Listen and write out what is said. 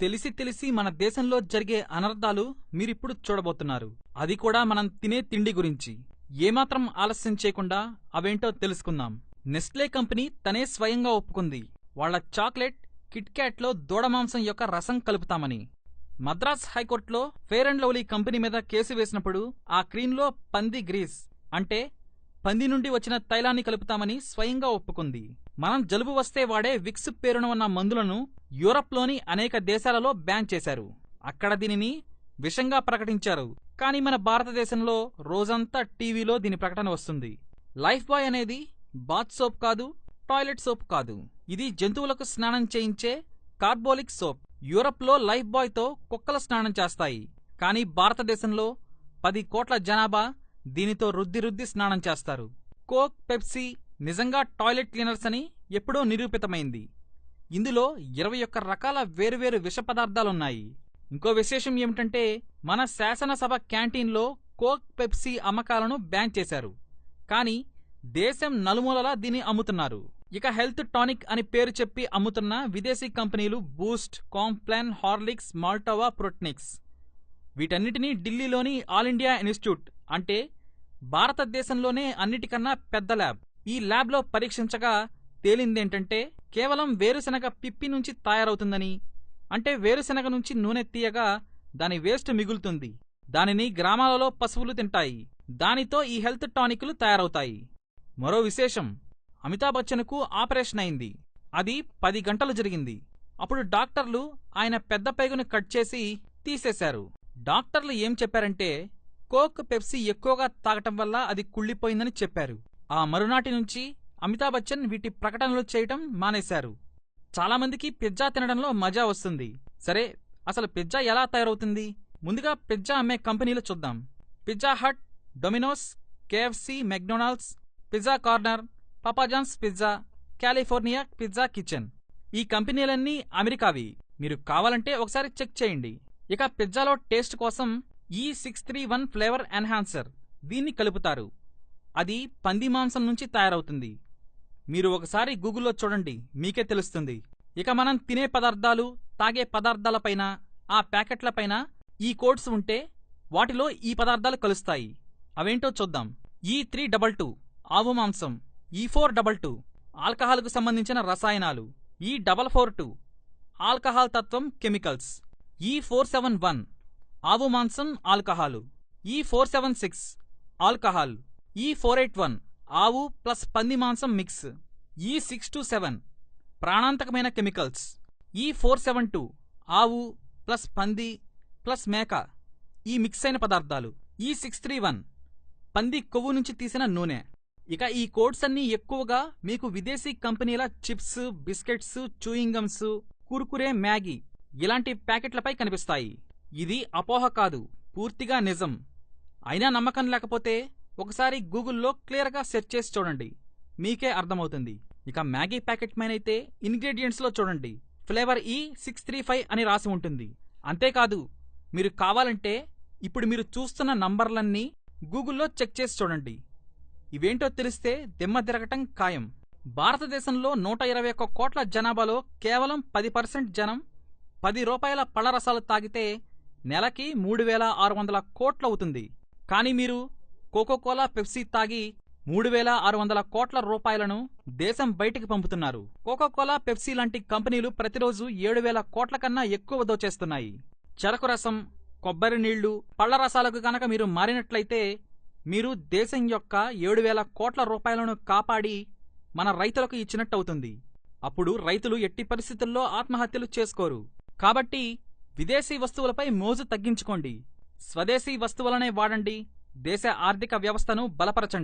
తెలిసి తెలిసి మన దేశంలో జరిగే అనర్థాలు మీరిప్పుడు చూడబోతున్నారు. అది కూడా మనం తినే తిండి గురించి. ఏమాత్రం ఆలస్యం చేయకుండా అవేంటో తెలుసుకుందాం. నెస్ట్లే కంపెనీ తనే స్వయంగా ఒప్పుకుంది వాళ్ల చాక్లెట్ కిట్ క్యాట్లో దూడమాంసం యొక్క రసం కలుపుతామని. మద్రాస్ హైకోర్టులో ఫెయిర్ అండ్ లవ్లీ కంపెనీ మీద కేసు వేసినప్పుడు ఆ క్రీంలో పంది గ్రీస్ అంటే పంది నుండి వచ్చిన తైలాన్ని కలుపుతామని స్వయంగా ఒప్పుకుంది. మనం జలుబు వస్తే వాడే విక్స్ పేరున ఉన్న మందులను యూరప్లోని అనేక దేశాలలో బ్యాన్ చేశారు. అక్కడ దీనిని విషంగా ప్రకటించారు. కానీ మన భారతదేశంలో రోజంతా టీవీలో దీని ప్రకటన వస్తుంది. లైఫ్ బాయ్ అనేది బాత్ సోప్ కాదు, టాయిలెట్ సోప్ కాదు. ఇది జంతువులకు స్నానం చేయించే కార్బోలిక్ సోప్. యూరప్లో లైఫ్ బాయ్తో కుక్కలు స్నానం చేస్తాయి. కానీ భారతదేశంలో 10 కోట్ల జనాభా దీనితో రుద్ది స్నానం చేస్తారు. కోక్, పెప్సీ నిజంగా టాయిలెట్ క్లీనర్స్ అని ఎప్పుడో నిరూపితమైంది. ఇందులో 21 రకాల వేరువేరు విష పదార్థాలున్నాయి. ఇంకో విశేషం ఏమిటంటే మన శాసనసభ క్యాంటీన్లో కోక్, పెప్సీ అమ్మకాలను బ్యాన్ చేశారు. కానీ దేశం నలుమూలలా దీన్ని అమ్ముతున్నారు. ఇక హెల్త్ టానిక్ అని పేరు చెప్పి అమ్ముతున్న విదేశీ కంపెనీలు బూస్ట్, కాంప్లాన్, హార్లిక్స్, మాల్టోవా, ప్రోట్నిక్స్. వీటన్నిటినీ ఢిల్లీలోని ఆల్ ఇండియా ఇన్స్టిట్యూట్ అంటే భారతదేశంలోనే అన్నిటికన్నా పెద్ద ల్యాబ్. ఈ ల్యాబ్లో పరీక్షించగా తేలిందేంటంటే కేవలం వేరుశనగ పిప్పి నుంచి తయారవుతుందని. అంటే వేరుశనగ నుంచి నూనె తీయగా దాని వేస్ట్ మిగులుతుంది. దానిని గ్రామాలలో పశువులు తింటాయి. దానితో ఈ హెల్త్ టానిక్లు తయారవుతాయి. మరో విశేషం, అమితాబ్ బచ్చన్కు ఆపరేషన్ అయింది. అది 10 గంటలు జరిగింది. అప్పుడు డాక్టర్లు ఆయన పెద్ద పేగును కట్ చేసి తీసేశారు. డాక్టర్లు ఏం చెప్పారంటే కోక్, పెప్సీ ఎక్కువగా తాగటం వల్ల అది కుళ్ళిపోయిందని చెప్పారు. ఆ మరునాటి నుంచి అమితాబ్ బచ్చన్ వీటి ప్రకటనలు చేయటం మానేశారు. చాలామందికి పిజ్జా తినడంలో మజా వస్తుంది. సరే, అసలు పిజ్జా ఎలా తయారవుతుంది? ముందుగా పిజ్జా అమ్మే కంపెనీలు చూద్దాం. Pizza Hut, Domino's, KFC, McDonald's, Pizza Corner, Papa John's pizza, California Pizza Kitchen. ఈ కంపెనీలన్నీ అమెరికావి. మీరు కావాలంటే ఒకసారి చెక్ చేయండి. ఇక పిజ్జాలో టేస్ట్ కోసం E631 ఫ్లేవర్ ఎన్హాన్సర్ దీన్ని కలుపుతారు. అది పంది మాంసం నుంచి తయారవుతుంది. మీరు ఒకసారి గూగుల్లో చూడండి, మీకే తెలుస్తుంది. ఇక మనం తినే పదార్థాలు, తాగే పదార్థాలపైన, ఆ ప్యాకెట్లపైన ఈ కోడ్స్ ఉంటే వాటిలో ఈ పదార్థాలు కలుస్తాయి. అవేంటో చూద్దాం. E322 ఆవు మాంసం, E422 ఆల్కహాల్కు సంబంధించిన రసాయనాలు, E442 ఆల్కహాల్ తత్వం కెమికల్స్, E471 ఆవు మాంసం ఆల్కహాలు, E476 ఆల్కహాల్, E481 ఆవు ప్లస్ పంది మాంసం మిక్స్, E627 ప్రాణాంతకమైన కెమికల్స్, E472 ఆవు ప్లస్ పంది ప్లస్ మేక ఈ మిక్స్ అయిన పదార్థాలు, E631 పంది కొవ్వు నుంచి తీసిన నూనె. ఇక ఈ కోడ్స్ అన్నీ ఎక్కువగా మీకు విదేశీ కంపెనీల చిప్స్, బిస్కెట్స్, చూయింగమ్స్, కుర్కురే, మ్యాగీ ఇలాంటి ప్యాకెట్లపై కనిపిస్తాయి. ఇది అపోహ కాదు, పూర్తిగా నిజం. అయినా నమ్మకం లేకపోతే ఒకసారి గూగుల్లో క్లియర్గా సెర్చ్ చేసి చూడండి, మీకే అర్థమవుతుంది. ఇక మ్యాగీ ప్యాకెట్ పైనైతే ఇంగ్రీడియంట్స్లో చూడండి, ఫ్లేవర్ E635 అని రాసి ఉంటుంది. అంతేకాదు, మీరు కావాలంటే ఇప్పుడు మీరు చూస్తున్న నంబర్లన్నీ గూగుల్లో చెక్ చేసి చూడండి. ఇవేంటో తెలిస్తే దిమ్మ తిరగటం ఖాయం. భారతదేశంలో 121 కోట్ల జనాభాలో కేవలం 10% జనం 10 రూపాయల పళ్లరసాలు తాగితే నెలకి 3600 కోట్లవుతుంది. కానీ మీరు కోకోకోలా, పెప్సీ తాగి 3600 కోట్ల రూపాయలను దేశం బయటికి పంపుతున్నారు. కోకోకోలా, పెప్సీ లాంటి కంపెనీలు ప్రతిరోజు 7000 కోట్ల కన్నా ఎక్కువ దోచేస్తున్నాయి. చెరకు రసం, కొబ్బరి నీళ్లు, పళ్లరసాలకు గనక మీరు మారినట్లయితే మీరు దేశం యొక్క 7000 కోట్ల రూపాయలను కాపాడి మన రైతులకు ఇచ్చినట్టవుతుంది. అప్పుడు రైతులు ఎట్టి పరిస్థితుల్లో ఆత్మహత్యలు చేసుకోరు. కాబట్టి విదేశీ వస్తువులపై మోజు తగ్గించుకోండి. స్వదేశీ వస్తువులనే వాడండి. దేశ ఆర్థిక వ్యవస్థను బలపరచండి.